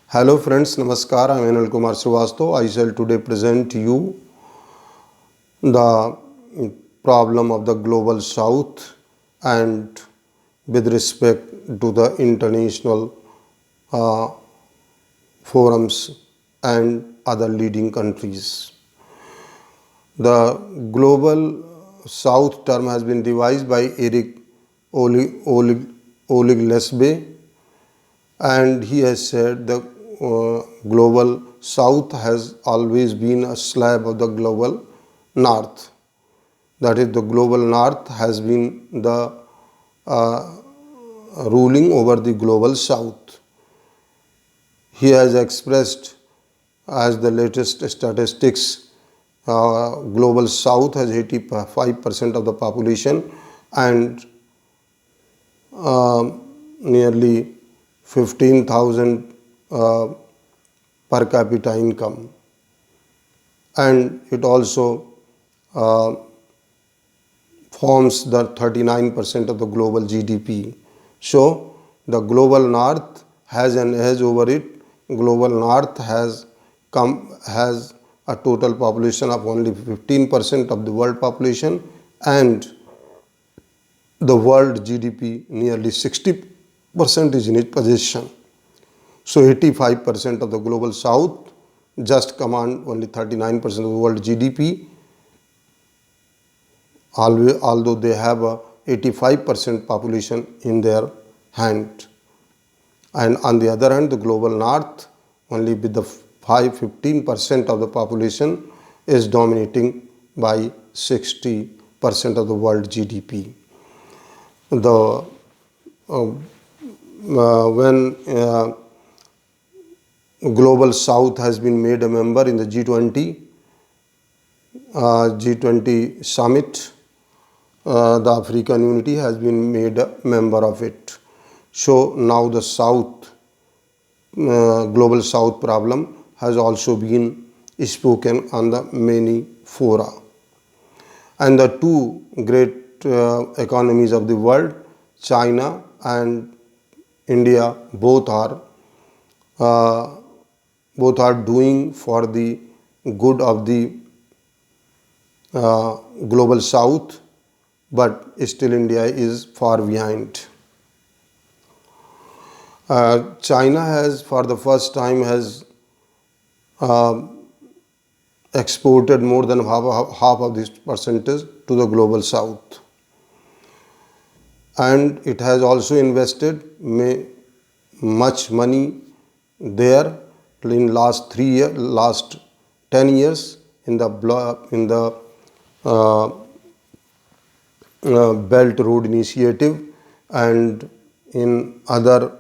Hello friends, Namaskar. I am Anil Kumar Srivastav. I shall today present to you the problem of the global south and with respect to the international uh, forums and other leading countries. The global south term has been devised by Eric Olig Lesbe, and he has said the global south has always been a slab of the global north. That is, the global north has been the uh, ruling over the global south. He has expressed as the latest statistics, global south has 85% of the population and nearly 15,000 per capita income, and it also uh, forms the 39% of the global GDP. So the global north has an edge over it. Global north has a total population of only 15% of the world population, and the world GDP nearly 60% is in its possession. So 85% of the global south just command only 39% of the world GDP, although they have a 85% population in their hand. And on the other hand, the global north, only with the 15% of the population, is dominating by 60% of the world GDP. The when global south has been made a member in the G20 summit, the African unity has been made a member of it. So now the south, global south problem has also been spoken on the many fora. And the two great economies of the world, China and India, uh, both are doing for the good of the global south, but still India is far behind. China has for the first time has exported more than half of this percentage to the global south, and it has also invested much money there in last 10 years in the uh, Belt Road Initiative, and in other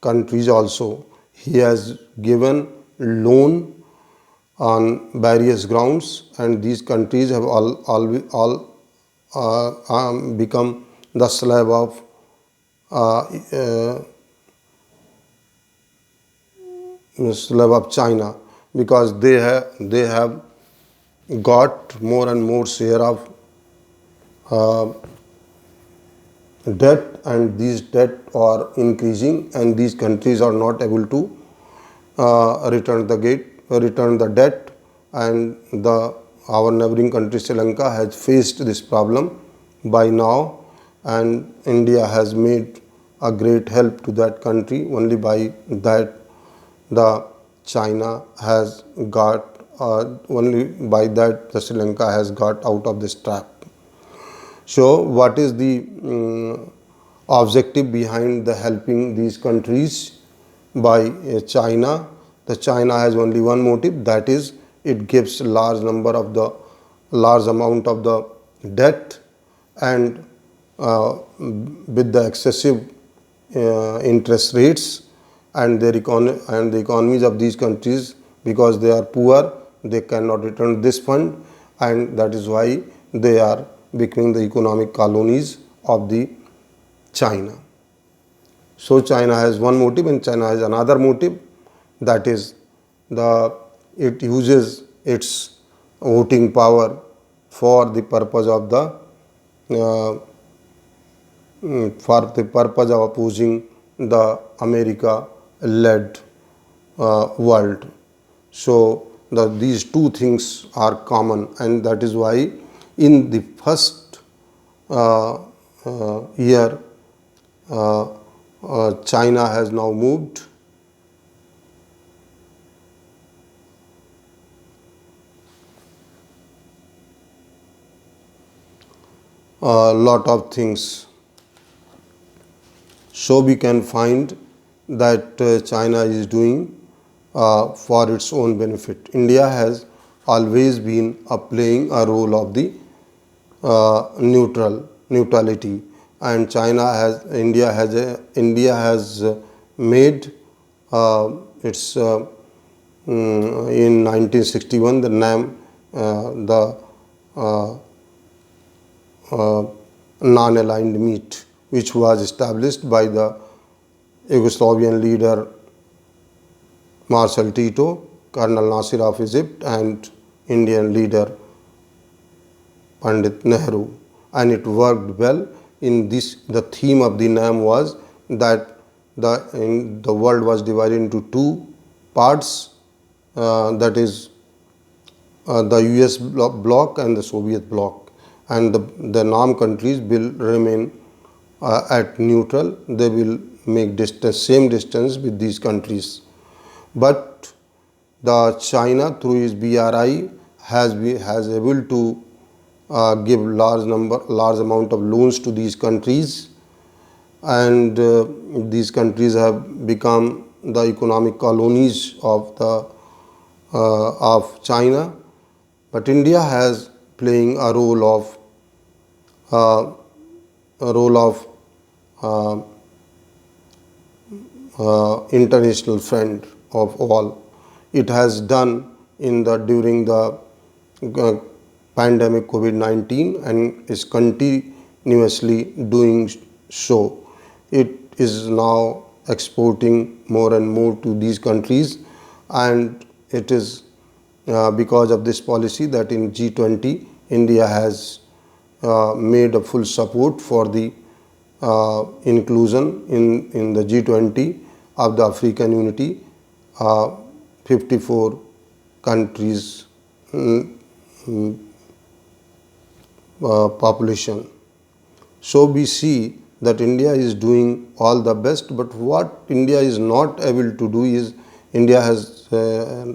countries also. He has given loan on various grounds, and these countries have all become the slave of uh, uh, China, because they have got more and more share of debt, and these debt are increasing, and these countries are not able to return the debt, and our neighboring country Sri Lanka has faced this problem by now, and India has made a great help to that country. Only by that the China has got only by that the Sri Lanka has got out of this trap. So what is the objective behind the helping these countries by China? The China has only one motive, that is it gives large amount of the debt, and with the excessive interest rates, and the economies of these countries, because they are poor, they cannot return this fund, and that is why they are becoming the economic colonies of the China. So China has one motive, and China has another motive, that is it uses its voting power for the purpose of opposing the America led world. So these two things are common, and that is why in the first year China has now moved a lot of things. So we can find that China is doing for its own benefit. India has always been playing a role of the neutrality, and India has made its in 1961 the name the uh, non-aligned meet, which was established by the Yugoslavian leader Marshal Tito, Colonel Nasir of Egypt, and Indian leader Pandit Nehru, and it worked well. In this, the theme of the name was that the world was divided into two parts, that is the US bloc and the Soviet bloc, and the NAM countries will remain at neutral. They will make same distance with these countries. But the China through its BRI has able to give large amount of loans to these countries, and these countries have become the economic colonies of China. But India has playing uh, a role of uh, international friend of all. It has done in the during the pandemic COVID-19 and is continuously doing so. It is now exporting more and more to these countries, and it is because of this policy that in G20 India has made a full support for the inclusion in the G20 of the African Unity. 54 countries population. So we see that India is doing all the best, but what India is not able to do is India has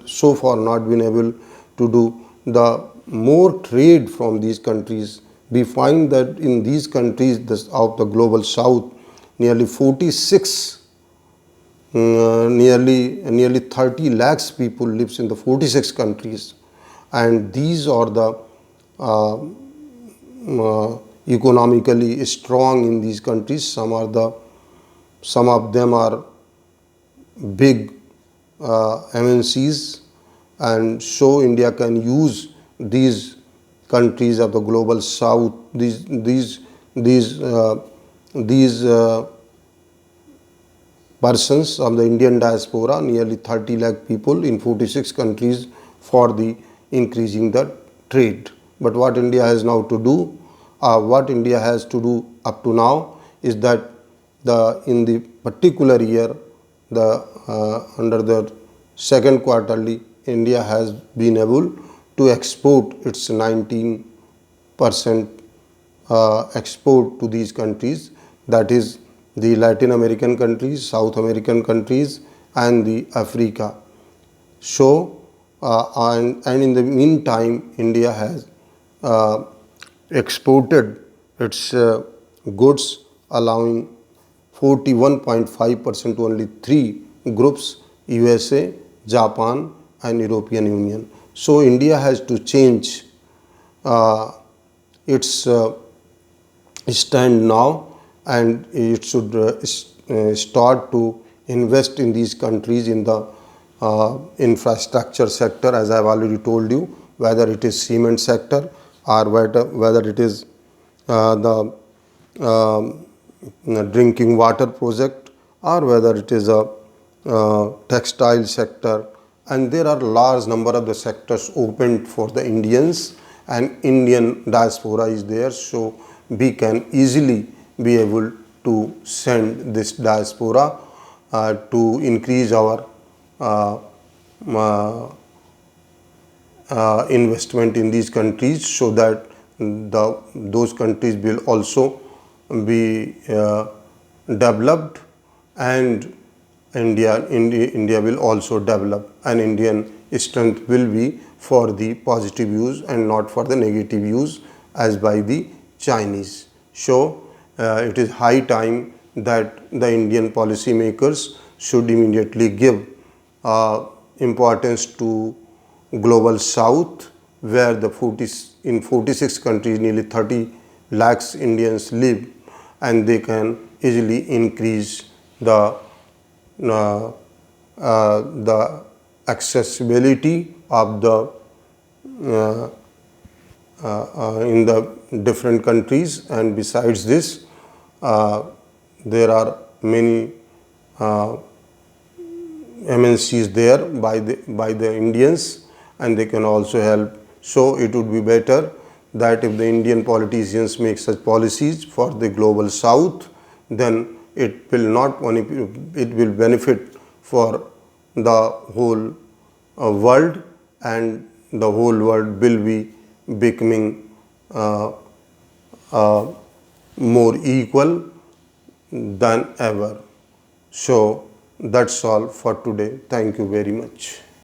so far not been able to do the more trade from these countries. We find that in these countries of the global south, nearly 46 nearly 30 lakhs people lives in the 46 countries, and these are the uh, economically strong in these countries. Some of them are big MNCs, and so India can use these countries of the global south, these persons of the Indian diaspora, nearly 30 lakh people in 46 countries, for the increasing the trade. But what India has now to do, what India has to do up to now is that in the particular year, under the second quarterly, India has been able to export its 19% export to these countries, that is the Latin American countries, South American countries, and the Africa. So and in the meantime India has exported its goods, allowing 41.5% to only three groups: USA, Japan, and European Union. So India has to change its stand now, and it should start to invest in these countries in the infrastructure sector, as I have already told you, whether it is cement sector or whether it is the drinking water project, or whether it is a textile sector. And there are large number of the sectors opened for the Indians, and Indian diaspora is there, so we can easily be able to send this diaspora to increase our uh, uh, investment in these countries, so that those countries will also be developed, and India will also develop, and Indian strength will be for the positive use and not for the negative use as by the Chinese. So it is high time that the Indian policymakers should immediately give importance to global south, where in 46 countries nearly 30 lakhs Indians live, and they can easily increase uh, the accessibility of the uh, in the different countries. And besides this, uh, there are many uh, MNCs there by the Indians, and they can also help. So it would be better that if the Indian politicians make such policies for the global south, then it will not only it will benefit for the whole world, and the whole world will be becoming uh, uh, more equal than ever. So that's all for today. Thank you very much.